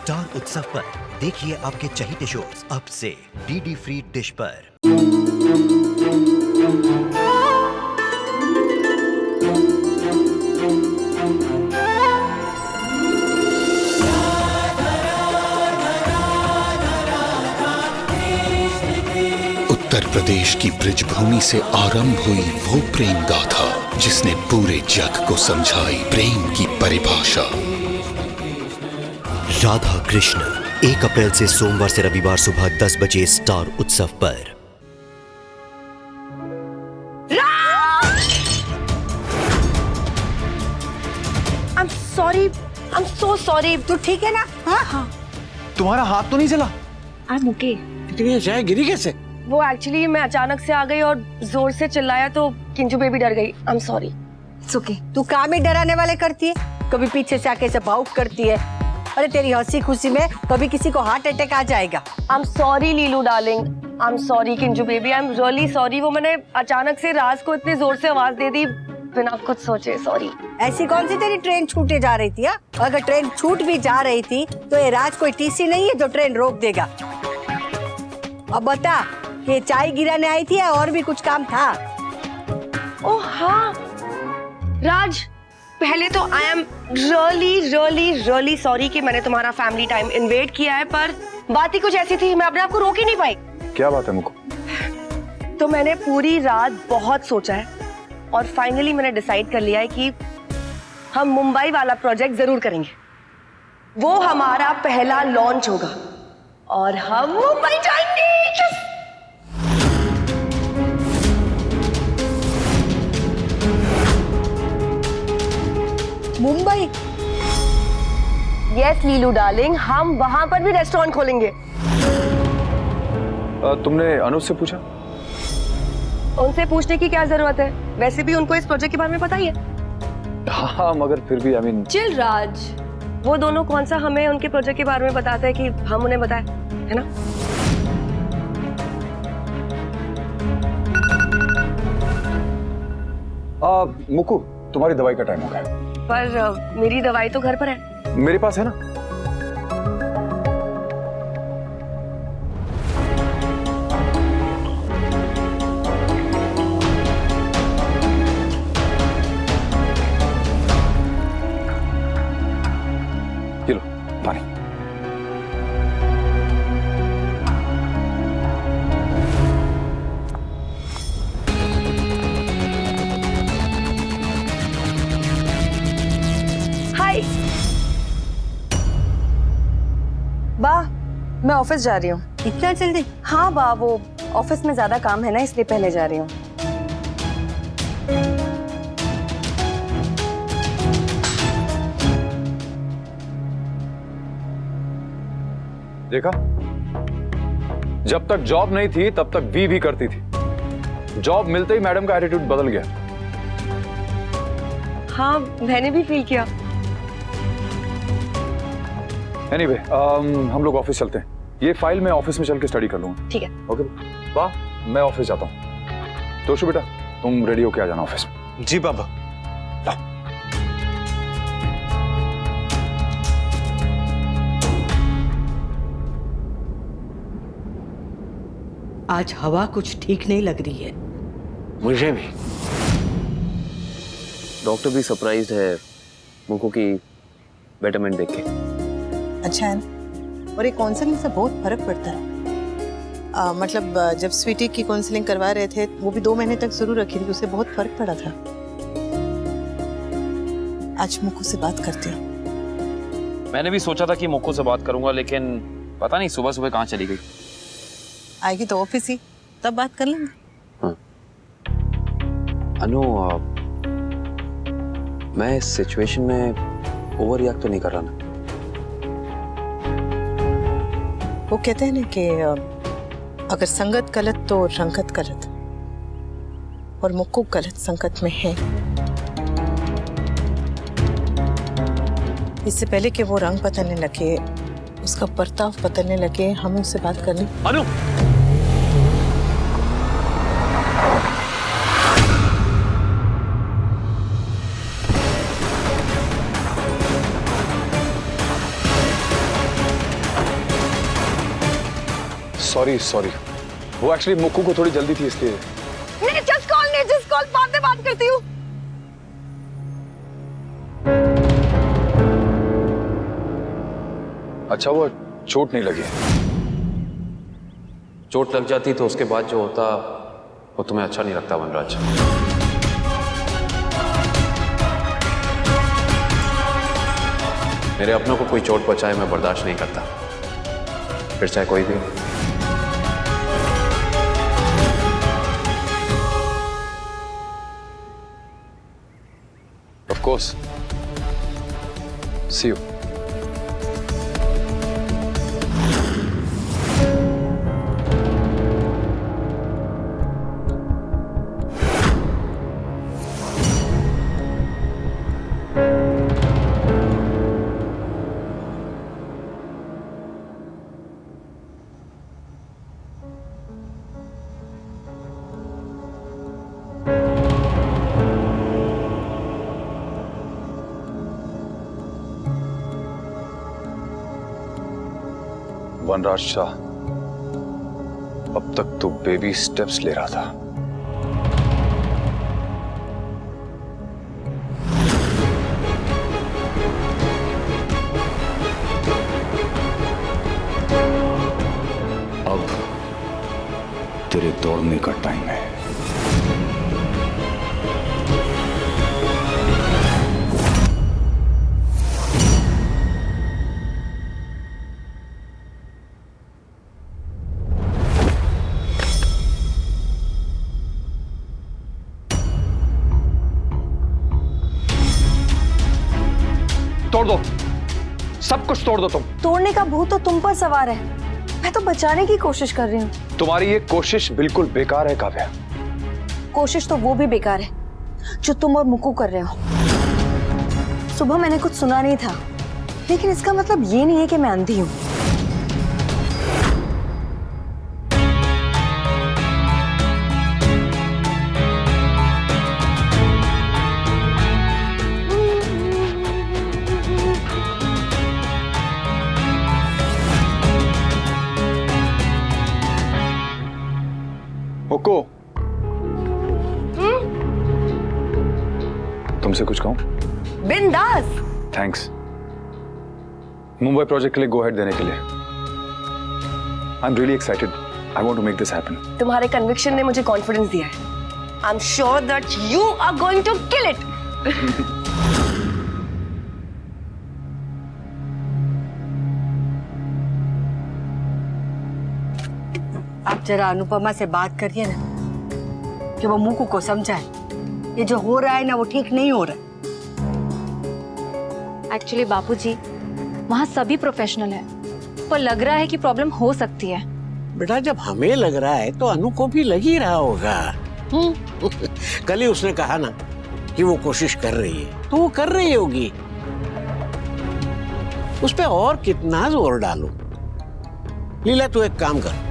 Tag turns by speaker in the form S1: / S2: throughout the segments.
S1: Star उत्सव पर देखिए आपके चहीते शोज अब से डीडी फ्री डिश पर।
S2: उत्तर प्रदेश की ब्रिजभूमि से आरंभ हुई वो प्रेम गाथा जिसने पूरे जग को समझाई प्रेम की परिभाषा।
S1: राधा कृष्ण 1 अप्रैल से सोमवार से रविवार सुबह 10 बजे स्टार उत्सव पर।
S3: I'm so sorry. तू ठीक है ना? हाँ।
S4: तुम्हारा हाथ तो नहीं चला?
S3: I'm okay.
S4: लेकिन ये जय गिरी कैसे?
S3: वो एक्चुअली मैं अचानक से आ गई और जोर से चिल्लाया तो किंजू बेबी डर गई। I'm sorry.
S5: It's okay. तू काम ही डराने वाले करती है, कभी पीछे से आके सब भावुक करती है। अरे तेरी हंसी खुशी में कभी किसी को हार्ट अटैक आ जाएगा।
S3: I'm sorry Lilu darling. I'm sorry Kinju baby. I'm really sorry। वो मैंने अचानक से राज को इतनी जोर से आवाज दे दी बिना कुछ सोचे। सॉरी।
S5: ऐसी कौन सी तेरी ट्रेन छूटे जा रही थी? अगर ट्रेन छूट भी जा रही थी तो ये राज कोई टीसी नहीं है जो ट्रेन रोक देगा। अब बता, ये चाय गिराने आई थी या और भी कुछ काम था?
S3: ओह हाँ राज, पहले तो आई एम रियली सॉरी कि मैंने तुम्हारा फैमिली टाइम इन्वेड किया है, पर बात ही कुछ ऐसी थी, मैं अपने आप को रोक ही नहीं पाई।
S4: क्या बात है मुको?
S3: तो मैंने पूरी रात बहुत सोचा है और फाइनली मैंने डिसाइड कर लिया है कि हम मुंबई वाला प्रोजेक्ट जरूर करेंगे। वो हमारा पहला लॉन्च होगा और हम मुंबई जाएंगे।
S5: मुंबई?
S3: यस लीलू डार्लिंग, हम वहां पर भी रेस्टोरेंट खोलेंगे।
S4: तुमने अनुज से पूछा?
S3: उनसे पूछने की क्या जरूरत है, वैसे भी उनको इस प्रोजेक्ट के बारे में पता ही है।
S4: हाँ मगर फिर भी
S3: चिल राज, वो दोनों कौन सा हमें उनके प्रोजेक्ट के बारे में बताते हैं कि हम उन्हें बताएं, है ना?
S4: मुकु, तुम्हारी दवाई का टाइम हो गया है।
S3: पर मेरी दवाई तो घर पर है।
S4: मेरे पास है ना। ये लो पानी।
S3: हाय बा, मैं ऑफिस जा रही हूँ।
S5: इतना जल्दी?
S3: हाँ बा, वो ऑफिस में ज्यादा काम है ना, इसलिए पहले जा रही हूँ।
S4: देखा, जब तक जॉब नहीं थी तब तक भी करती थी। जॉब मिलते ही मैडम का एटीट्यूड बदल गया।
S3: हाँ मैंने भी फील किया।
S4: एनीवे, हम लोग ऑफिस चलते हैं। ये फाइल मैं ऑफिस में चल के स्टडी कर लूंगा।
S3: ठीक है।
S4: ओके वाह, मैं ऑफिस जाता हूँ। तोशु बेटा, तुम रेडी होके आ जाना ऑफिस में।
S6: जी पापा।
S7: आज हवा कुछ ठीक नहीं लग रही है।
S6: मुझे भी।
S8: डॉक्टर भी सरप्राइज्ड है मुको की बेटरमेंट देख के।
S9: अच्छा है ना? और ये काउंसलिंग से बहुत फर्क पड़ता है। मतलब जब स्वीटी की काउंसलिंग करवा रहे थे वो भी 2 महीने तक जरूर रखी थी, उससे बहुत फर्क पड़ा था। आज मुको से बात करते हैं।
S8: मैंने भी सोचा था कि मुको से बात करूंगा, लेकिन पता नहीं सुबह सुबह कहाँ चली गई।
S9: आएगी तो ऑफिस ही, तब बात कर लेंगे।
S8: हाँ। अनु, मैं इस सिचुएशन में ओवर रिएक्ट तो नहीं कर रहा ना?
S9: वो कहते हैं ना कि अगर संगत गलत तो रंगत गलत, और मुक्कू गलत संगत में है। इससे पहले कि वो रंग बदलने लगे, उसका बर्ताव बदलने लगे, हमें उससे बात करनी।
S8: अनु!
S4: सॉरी सॉरी, वो एक्चुअली मुक्कू को थोड़ी जल्दी थी इसलिए।
S3: नहीं, जस्ट कॉल, बाद में बात करती हूँ।
S4: अच्छा, वो चोट नहीं लगी?
S8: चोट लग जाती तो उसके बाद जो होता वो तुम्हें अच्छा नहीं लगता वनराज। मेरे अपनों को कोई चोट पहुंचाए मैं बर्दाश्त नहीं करता, फिर चाहे कोई भी हो।
S4: Of course. See you. वनराज शाह, अब तक तो बेबी स्टेप्स ले रहा था।
S2: अब तेरे दौड़ने का टाइम है।
S4: तोड़ दो, सब कुछ तोड़ दो तुम।
S3: तोड़ने का भूत तो तुम पर सवार है, मैं तो बचाने की कोशिश कर रही हूँ।
S4: तुम्हारी ये कोशिश बिल्कुल बेकार है काव्या।
S3: कोशिश तो वो भी बेकार है जो तुम और मुक्कू कर रहे हो। सुबह मैंने कुछ सुना नहीं था, लेकिन इसका मतलब ये नहीं है कि मैं अंधी हूँ।
S4: मुक्कू, तुमसे कुछ कहूं?
S3: बिंदास।
S4: थैंक्स मुंबई प्रोजेक्ट के लिए गो अहेड देने के लिए। I am really excited, I want to make this happen.
S3: तुम्हारे कन्विक्शन ने मुझे कॉन्फिडेंस दिया है। I am sure that you are going to kill it.
S5: आप जरा अनुपमा से बात करिए ना कि वो मुक्कू को समझाए, ये जो हो रहा है ना वो ठीक नहीं हो रहा है।
S6: एक्चुअली बापूजी, वहाँ सभी प्रोफेशनल हैं, पर लग रहा है कि प्रॉब्लम हो सकती है।
S10: बेटा, जब हमें लग रहा है तो अनु को भी लग ही रहा होगा। कल ही उसने कहा ना कि वो कोशिश कर रही है, तो वो कर रही होगी। उस पे और कितना जोर डालूं? लीला, तू एक काम कर,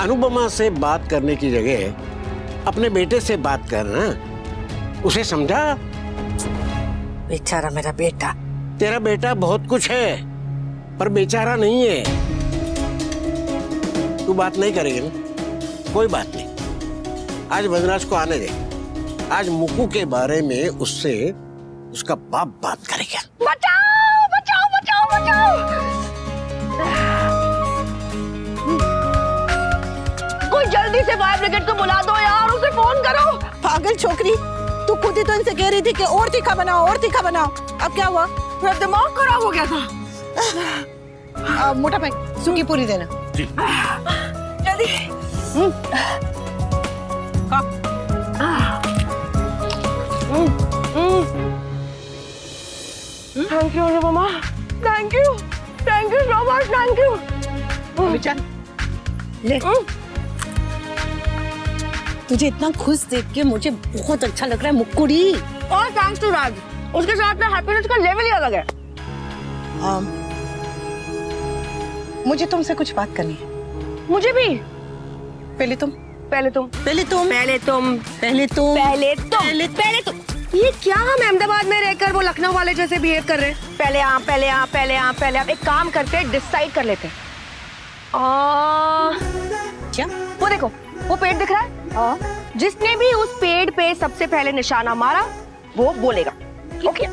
S10: अनुपमा से बात करने की जगह अपने बेटे से बात करना, उसे समझा।
S5: बेचारा मेरा बेटा।
S10: तेरा बेटा बहुत कुछ है पर बेचारा नहीं है। तू बात नहीं करेगी ना, कोई बात नहीं। आज वनराज को आने दे, आज मुक्कू के बारे में उससे उसका बाप बात करेगा।
S3: बचाओ बचाओ बचाओ बचाओ, कोई जल्दी से फायर ब्रिगेड को बुला दो यार, उसे फोन करो।
S9: पागल छोकरी, तू खुद ही तो इनसे कह रही थी कि और तीखा बनाओ और तीखा बनाओ। अब क्या हुआ?
S3: मेरा दिमाग खराब हो गया था।
S9: मोटा पैक सूखी पूरी देना।
S3: जल्दी। Thank you Anupama, thank you so much, thank you.
S9: चल ले। तुझे इतना खुश देख के मुझे बहुत अच्छा लग रहा है मुक्कुड़ी।
S3: और थैंक्स टू राज, उसके साथ में हैप्पीनेस का लेवल ही अलग है।
S9: मुझे तुमसे कुछ बात करनी है।
S3: मुझे भी।
S9: पहले तुम।
S3: पहले तुम।
S9: पहले तुम।
S3: पहले तुम।
S9: पहले तुम।
S3: पहले तुम। पहले तुम। ये क्या हम अहमदाबाद में रहकर वो लखनऊ वाले जैसे बिहेव कर रहे हैं? पहले आप, पहले आप, पहले आप, पहले आप। एक काम करते, डिसाइड कर लेते।
S9: क्या?
S3: वो देखो, वो पेड़ दिख रहा है? जिसने भी उस पेड़ पे सबसे पहले निशाना मारा वो बोलेगा। ओके?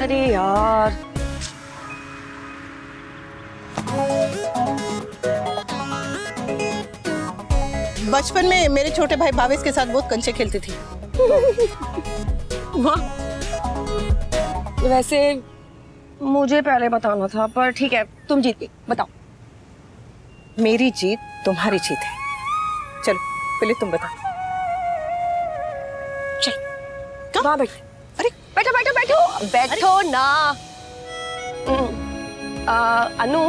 S3: अरे यार,
S9: बचपन में मेरे छोटे भाई भावेश के साथ बहुत कंचे खेलती थी।
S3: वैसे मुझे पहले बताना था, पर ठीक है, तुम जीत गई। बताओ।
S9: मेरी जीत तुम्हारी जीत है। चलो पहले तुम बताओ। चल
S3: वहां बैठ।
S9: अरे
S3: बैठो बैठो बैठो बैठो ना। अनु,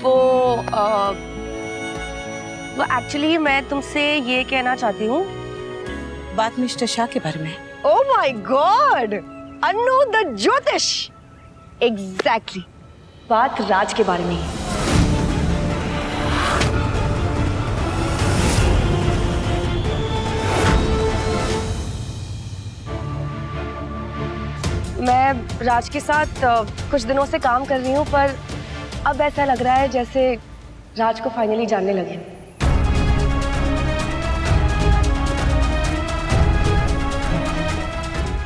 S3: वो एक्चुअली मैं तुमसे ये कहना चाहती हूँ।
S9: बात मिस्टर शाह के बारे में।
S3: Oh my God! Anu the ज्योतिष। एग्जैक्टली, बात राज के बारे में है। मैं राज के साथ कुछ दिनों से काम कर रही हूँ, पर अब ऐसा लग रहा है जैसे राज को फाइनली जानने लगे।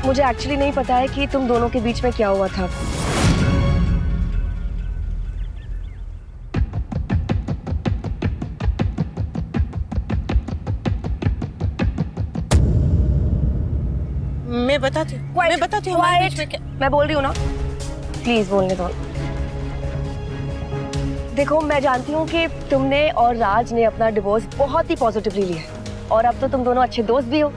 S3: मुझे एक्चुअली नहीं पता है कि तुम दोनों के बीच में क्या हुआ था।
S9: मैं बताती हूँ हमारे बीच में क्या।
S3: मैं बोल रही हूँ ना, प्लीज बोलने दो। देखो, मैं जानती हूँ कि तुमने और राज ने अपना डिवोर्स बहुत ही पॉजिटिवली लिया है, और अब तो तुम दोनों अच्छे दोस्त भी हो।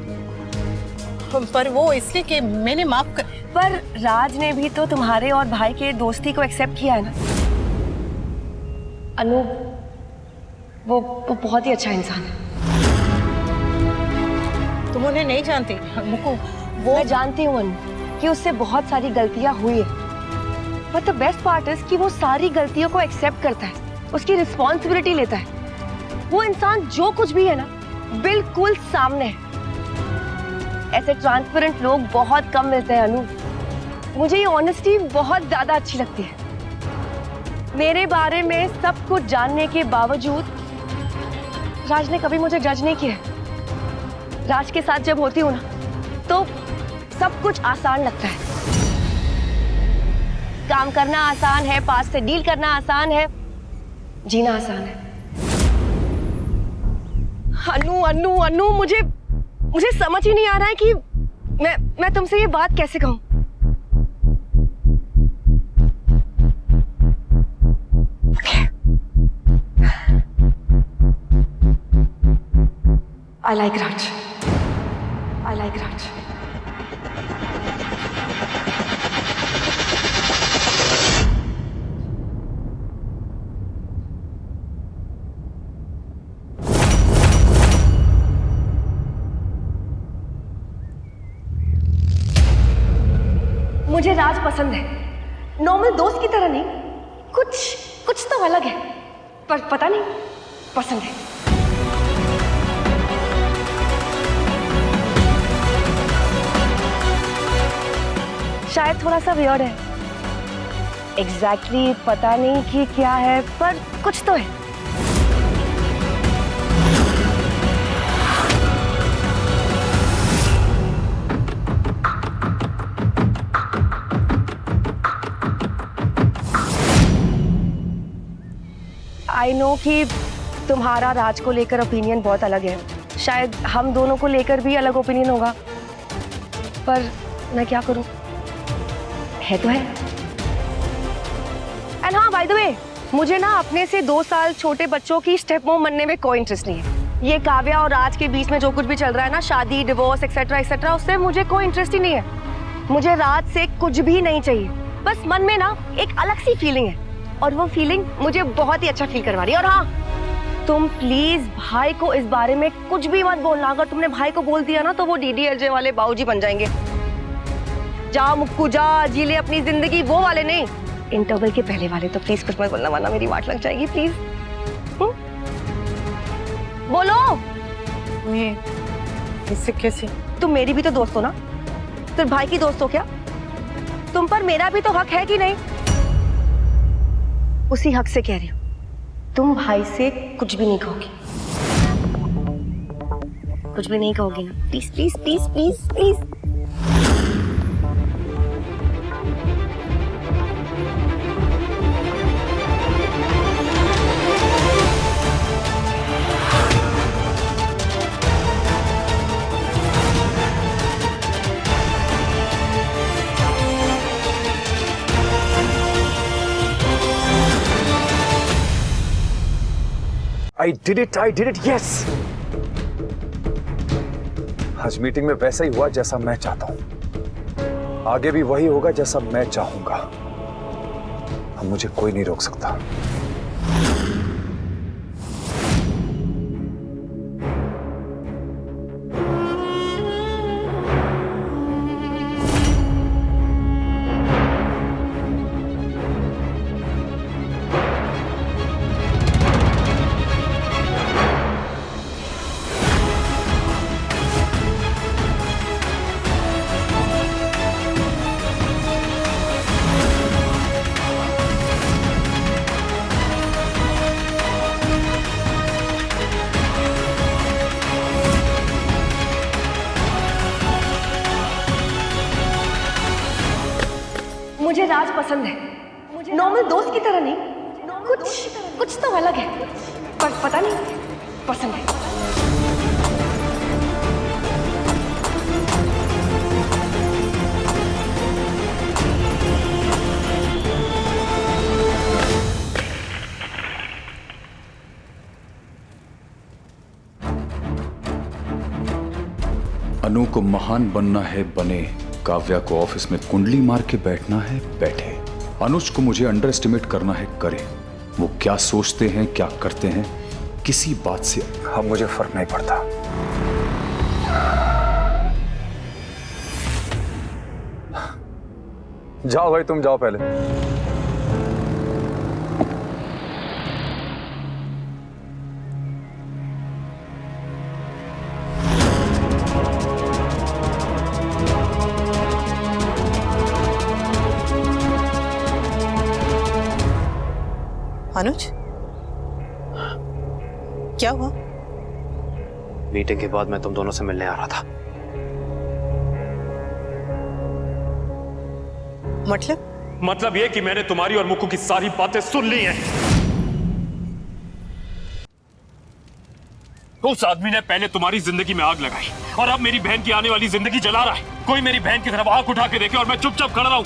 S9: पर वो इसलिए कि मैंने माफ कर।
S3: पर राज ने भी तो तुम्हारे और भाई के दोस्ती को एक्सेप्ट किया है ना। अनु, वो बहुत ही अच्छा इंसान है।
S9: तुम उन्हें नहीं जानती मुकु।
S3: वो मैं जानती हूँ अनु कि उससे बहुत सारी गलतियां हुई है, but the best part is कि वो सारी गलतियों को एक्सेप्ट करता है, उसकी रिस्पॉन्सिबिलिटी लेता है। वो इंसान जो कुछ भी है ना, बिल्कुल सामने है। ऐसे ट्रांसपेरेंट लोग बहुत कम मिलते हैं अनु। मुझे ये ऑनेस्टी बहुत ज्यादा अच्छी लगती है। मेरे बारे में सब कुछ जानने के बावजूद राज ने कभी मुझे जज नहीं किया। राज के साथ जब होती हूँ ना, तो सब कुछ आसान लगता है। काम करना आसान है, पास से डील करना आसान है, जीना आसान है। अनु अनु अनु, मुझे समझ ही नहीं आ रहा है कि मैं तुमसे ये बात कैसे कहूं। I like Raj. I like Raj. मुझे राज पसंद है, नॉर्मल दोस्त की तरह नहीं, कुछ तो अलग है, पर पता नहीं, पसंद है। शायद थोड़ा सा वियर्ड है, एग्जैक्टली पता नहीं कि क्या है, पर कुछ तो है। आई नो कि तुम्हारा राज को लेकर ओपिनियन बहुत अलग है, शायद हम दोनों को लेकर भी अलग ओपिनियन होगा, पर मैं क्या करूं, है तो है। एंड हाँ, बाय द वे, मुझे ना अपने से 2 साल छोटे बच्चों की स्टेप मॉम बनने में कोई इंटरेस्ट नहीं है। ये काव्या और राज के बीच में जो कुछ भी चल रहा है ना, शादी, डिवोर्स एक्सेट्रा एक्सेट्रा, उससे मुझे कोई इंटरेस्ट ही नहीं है। मुझे राज से कुछ भी नहीं चाहिए, बस मन में ना एक अलग सी फीलिंग है, और वो फीलिंग मुझे बहुत ही अच्छा फील करवा रही है। और हाँ, तुम प्लीज भाई को इस बारे में कुछ भी मत बोलना। अगर तुमने भाई को बोल दिया ना, तो वो डीडीएलजे वाले बाबूजी बन जाएंगे। जा मुक्कू जा, जी ले अपनी जिंदगी, वो वाले नहीं, इंटरवल के पहले वाले। तो प्लीज कुछ मत बोलना, वरना मेरी वाट लग जाएगी। प्लीज बोलो।
S9: मैं इससे कैसे?
S3: तुम मेरी भी तो दोस्त हो ना, सिर्फ भाई की दोस्त हो क्या? तुम पर मेरा भी तो हक है कि नहीं? उसी हक से कह रही हूँ, तुम भाई से कुछ भी नहीं कहोगी, कुछ भी नहीं कहोगी ना? Please please please please please.
S4: I did it, yes! आज मीटिंग में वैसा ही हुआ जैसा मैं चाहता हूं। आगे भी वही होगा जैसा मैं चाहूंगा। अब मुझे कोई नहीं रोक सकता।
S3: मुझे राज पसंद है, नॉर्मल दोस्त की तरह नहीं, कुछ तो अलग है, पर पता नहीं, पसंद है।
S4: अनु को महान बनना है, बने। काव्या को ऑफिस में कुंडली मार के बैठना है, बैठे। अनुज को मुझे अंडर एस्टिमेट करना है, करे। वो क्या सोचते हैं, क्या करते हैं, किसी बात से अब मुझे फर्क नहीं पड़ता। जाओ भाई, तुम जाओ पहले।
S9: अनुज, क्या हुआ?
S8: मीटिंग के बाद मैं तुम दोनों से मिलने आ रहा था।
S9: मतलब
S11: ये कि मैंने तुम्हारी और मुक्कू की सारी बातें सुन ली हैं। उस आदमी ने पहले तुम्हारी जिंदगी में आग लगाई और अब मेरी बहन की आने वाली जिंदगी जला रहा है। कोई मेरी बहन की तरफ आंख उठा के देखे और मैं चुपचाप खड़ा रहूं।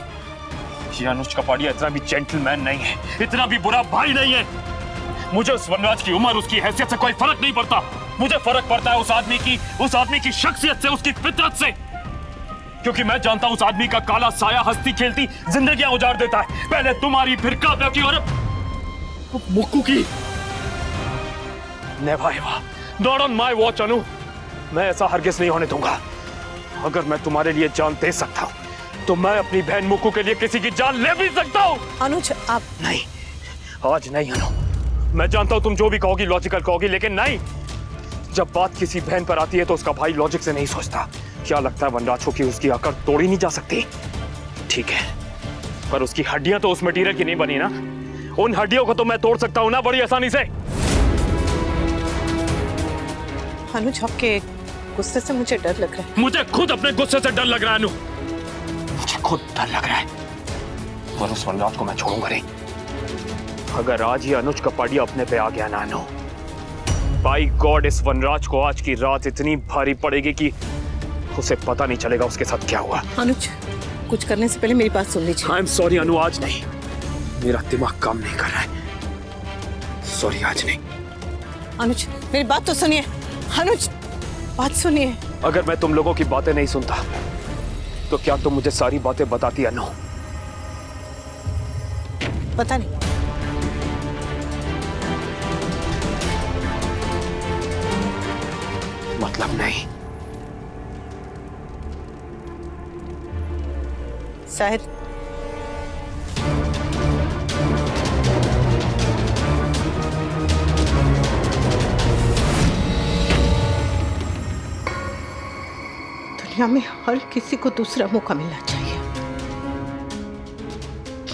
S11: ये अनुज कपाड़िया इतना भी जेंटलमैन नहीं है, इतना भी बुरा भाई नहीं है। मुझे उस वनराज की उम्र, उसकी हैसियत से कोई फर्क नहीं पड़ता। मुझे फर्क पड़ता है उस आदमी की शख्सियत से, उसकी फितरत से। क्योंकि मैं जानता हूं उस आदमी का काला साया हंसती खेलती जिंदगियां उजाड़ देता है। पहले तुम्हारी, फिर काव्या की और अब मुक्कू की। Never ever, not on my watch Anu. मैं ऐसा हरगिज नहीं होने दूंगा। अगर मैं तुम्हारे लिए जान दे सकता हूं तो मैं अपनी बहन मुक्कू के लिए किसी की जान ले भी सकता हूं।
S9: अनुज, आप
S11: नहीं, आज नहीं अनु। मैं जानता हूं तुम जो भी कहोगी लॉजिकल कहोगी, लेकिन नहीं। जब बात किसी बहन पर आती है तो उसका भाई लॉजिक से नहीं सोचता। क्या लगता है वनराज को कि उसकी अकड़ तोड़ी नहीं जा सकती? ठीक है, पर उसकी हड्डियां तो उस मटीरियल की नहीं बनी ना। उन हड्डियों को तो मैं तोड़ सकता हूं ना बड़ी आसानी से।
S9: अनुज, आपके गुस्से से मुझे डर लग रहा है।
S11: मुझे खुद अपने गुस्से से डर लग रहा है अनु। मुझे खुद डर लग रहा है, और उस वनराज को मैं छोड़ूंगा नहीं। अगर आज ही अनुज कपाड़िया अपने पे आ गया ना अनु, बाय गॉड इस वनराज को आज की रात इतनी भारी पड़ेगी कि उसे पता नहीं चलेगा उसके साथ क्या हुआ।
S9: अनुज, कुछ करने से पहले मेरी बात सुन लीजिए।
S11: आई एम सॉरी अनु, आज नहीं। मेरा दिमाग काम नहीं कर रहा है। सॉरी, आज नहीं।
S9: अनुज, मेरी बात तो सुनिए। अनुज, बात सुनिए।
S11: अगर मैं तुम लोगों की बातें नहीं सुनता तो क्या तुम मुझे सारी बातें बताती अनु?
S9: पता नहीं।
S11: मतलब नहीं।
S9: साहिर, दुनिया में हर किसी को दूसरा मौका मिलना चाहिए।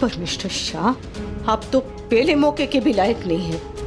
S7: पर मिस्टर शाह, आप तो पहले मौके के भी लायक नहीं है।